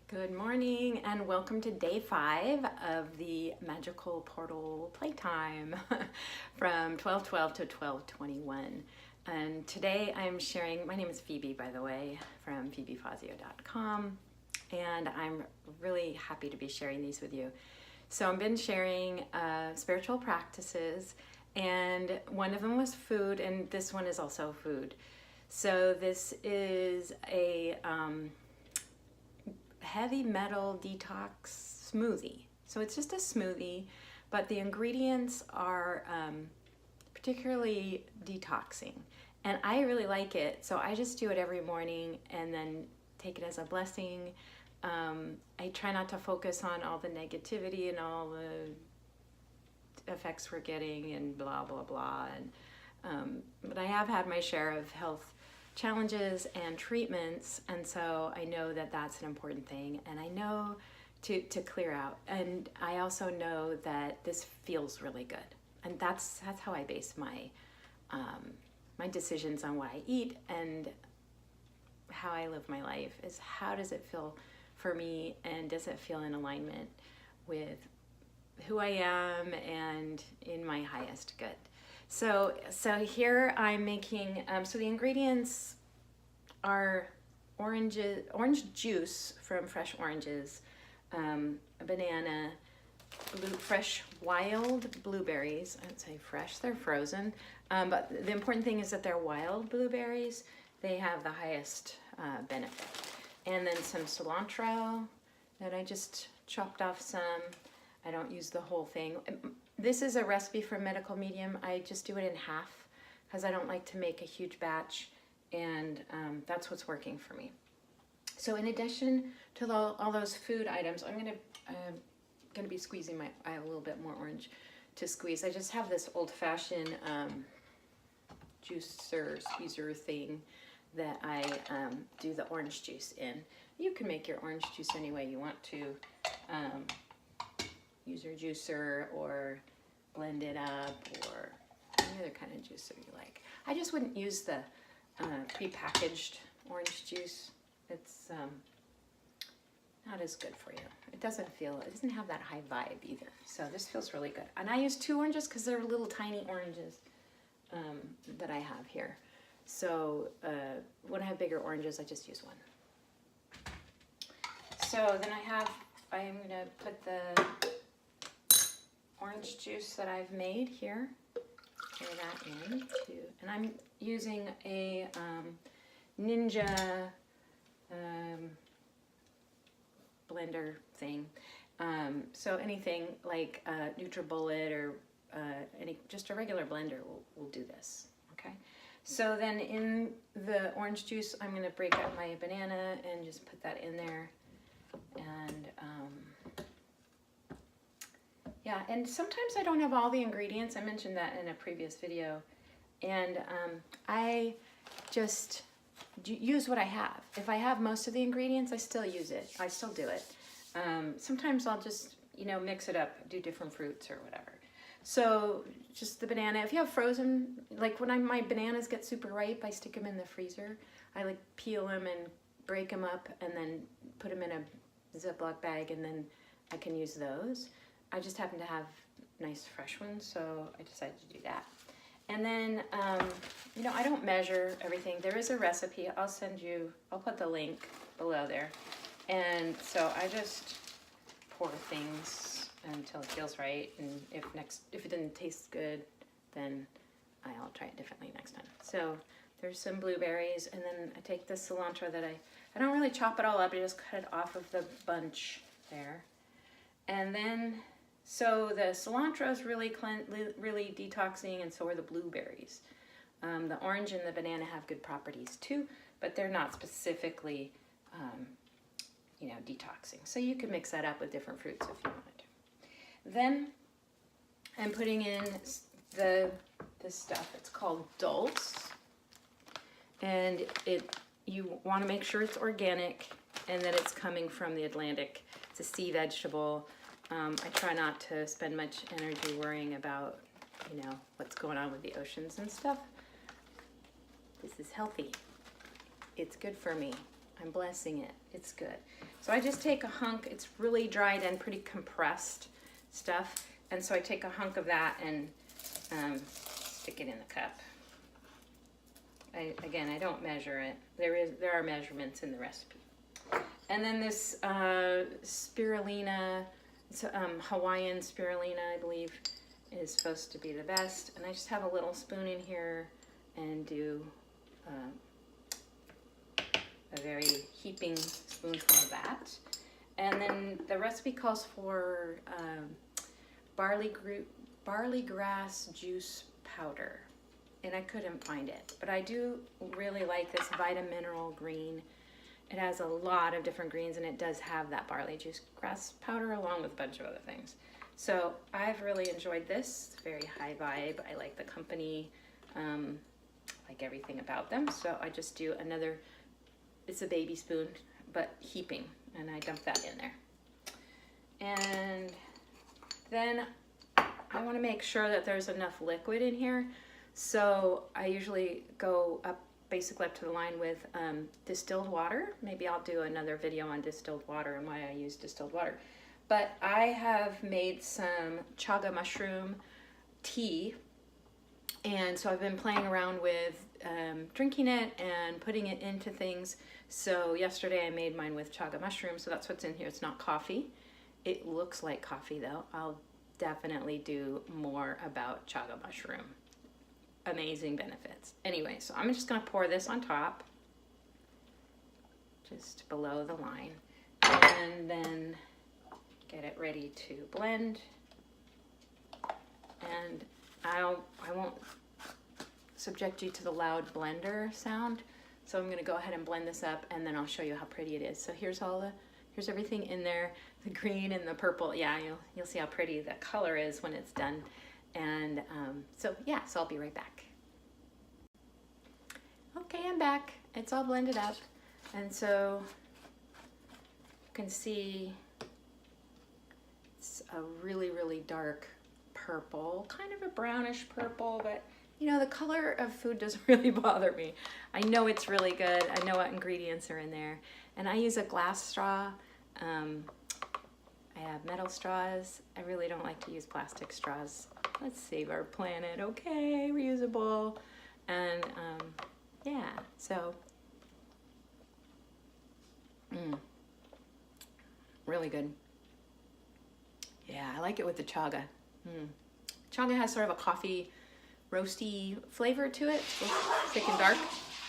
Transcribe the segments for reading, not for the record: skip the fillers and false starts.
Good morning and welcome to day 5 of the magical portal playtime from 12:12 to 12:21. And today I'm sharing, my name is Phoebe, by the way, from phoebefazio.com, and I'm really happy to be sharing these with you. So I've been sharing spiritual practices, and one of them was food, and this one is also food. So this is a heavy metal detox smoothie. So it's just a smoothie, but the ingredients are particularly detoxing. And I really like it, so I just do it every morning and then take it as a blessing. I try not to focus on all the negativity and all the effects we're getting and blah, blah, blah. And but I have had my share of health challenges and treatments, and so I know that that's an important thing, and I know to clear out. And I also know that this feels really good, and that's how I base my my decisions on what I eat and how I live my life, is how does it feel for me, and does it feel in alignment with who I am and in my highest good. So here I'm making, so the ingredients are orange juice from fresh oranges, a banana, fresh wild blueberries. I would say fresh, they're frozen, but the important thing is that they're wild blueberries. They have the highest benefit. And then some cilantro that I just chopped off some. I don't use the whole thing. This is a recipe for Medical Medium. I just do it in half because I don't like to make a huge batch, and that's what's working for me. So in addition to all those food items, I'm gonna be squeezing I have a little bit more orange to squeeze. I just have this old-fashioned juicer, squeezer thing that I do the orange juice in. You can make your orange juice any way you want to. Use your juicer or blend it up, or any other kind of juicer you like. I just wouldn't use the pre-packaged orange juice. It's not as good for you. It doesn't have that high vibe either. So this feels really good. And I use 2 oranges because they're little tiny oranges that I have here. So when I have bigger oranges, I just use 1. So then I'm gonna put the orange juice that I've made here, pour that in too. And I'm using a Ninja blender thing. So anything like NutriBullet or just a regular blender will do this, okay? So then in the orange juice, I'm gonna break up my banana and just put that in there. And yeah, and sometimes I don't have all the ingredients. I mentioned that in a previous video. And I just use what I have. If I have most of the ingredients, I still use it. I still do it. Sometimes I'll just, mix it up, do different fruits or whatever. So just the banana. If you have frozen, like when my bananas get super ripe, I stick them in the freezer. I like peel them and break them up and then put them in a Ziploc bag, and then I can use those. I just happen to have nice fresh ones, so I decided to do that. And then, I don't measure everything. There is a recipe. I'll put the link below there. And so I just pour things until it feels right. And if it didn't taste good, then I'll try it differently next time. So there's some blueberries, and then I take the cilantro that I don't really chop it all up. I just cut it off of the bunch there. And then, so the cilantro is really detoxing, and so are the blueberries. The orange and the banana have good properties too, but they're not specifically, detoxing. So you can mix that up with different fruits if you wanted to. Then I'm putting in this stuff. It's called Dulse, and you want to make sure it's organic and that it's coming from the Atlantic. It's a sea vegetable. I try not to spend much energy worrying about, what's going on with the oceans and stuff. This is healthy. It's good for me. I'm blessing it. It's good. So I just take a hunk. It's really dried and pretty compressed stuff. And so I take a hunk of that and stick it in the cup. Again, I don't measure it. There are measurements in the recipe. And then this spirulina, it's, Hawaiian spirulina, I believe, is supposed to be the best. And I just have a little spoon in here and do a very heaping spoonful of that. And then the recipe calls for barley grass juice powder. And I couldn't find it. But I do really like this Vitamineral green. It has a lot of different greens, and it does have that barley juice grass powder along with a bunch of other things. So I've really enjoyed this. It's very high vibe. I like the company, like everything about them. So I just do another, it's a baby spoon, but heaping, and I dump that in there. And then I want to make sure that there's enough liquid in here. So I usually go up, basically up to the line with distilled water. Maybe I'll do another video on distilled water and why I use distilled water. But I have made some chaga mushroom tea. And so I've been playing around with drinking it and putting it into things. So yesterday I made mine with chaga mushroom. So that's what's in here. It's not coffee. It looks like coffee though. I'll definitely do more about chaga mushroom. Amazing benefits. Anyway, so I'm just gonna pour this on top, just below the line, and then get it ready to blend. And I won't subject you to the loud blender sound, so I'm gonna go ahead and blend this up, and then I'll show you how pretty it is. So here's everything in there, the green and the purple. Yeah, you'll see how pretty the color is when it's done. And so I'll be right back. Okay, I'm back. It's all blended up. And so you can see it's a really, really dark purple, kind of a brownish purple, but you know, the color of food doesn't really bother me. I know it's really good. I know what ingredients are in there. And I use a glass straw. I have metal straws. I really don't like to use plastic straws. Let's save our planet. Okay, reusable. And yeah, so really good. Yeah, I like it with the chaga. Chaga has sort of a coffee roasty flavor to it. It's thick and dark.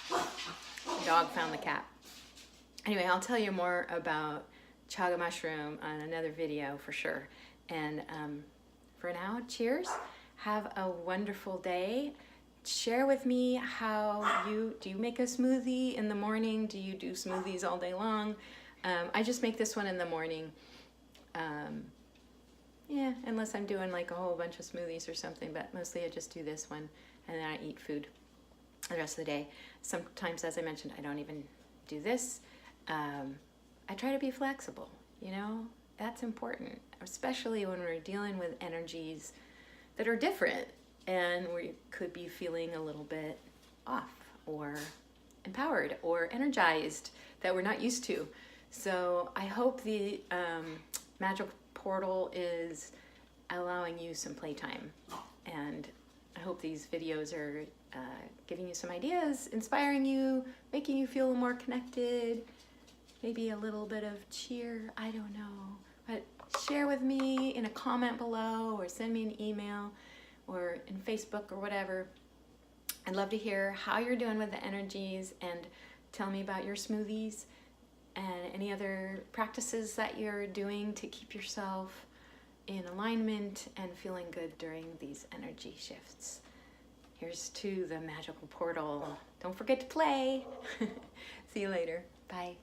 The dog found the cat. Anyway, I'll tell you more about chaga mushroom on another video for sure. And for now, cheers. Have a wonderful day. Share with me how do you make a smoothie in the morning? Do you do smoothies all day long? I just make this one in the morning. Yeah, unless I'm doing like a whole bunch of smoothies or something, but mostly I just do this one and then I eat food the rest of the day. Sometimes, as I mentioned, I don't even do this. I try to be flexible, you know, that's important, especially when we're dealing with energies that are different and we could be feeling a little bit off or empowered or energized that we're not used to. So I hope the magical portal is allowing you some playtime, and I hope these videos are giving you some ideas, inspiring you, making you feel more connected, maybe a little bit of cheer, I don't know. But share with me in a comment below or send me an email or in Facebook or whatever. I'd love to hear how you're doing with the energies, and tell me about your smoothies and any other practices that you're doing to keep yourself in alignment and feeling good during these energy shifts. Here's to the magical portal. Don't forget to play. See you later. Bye.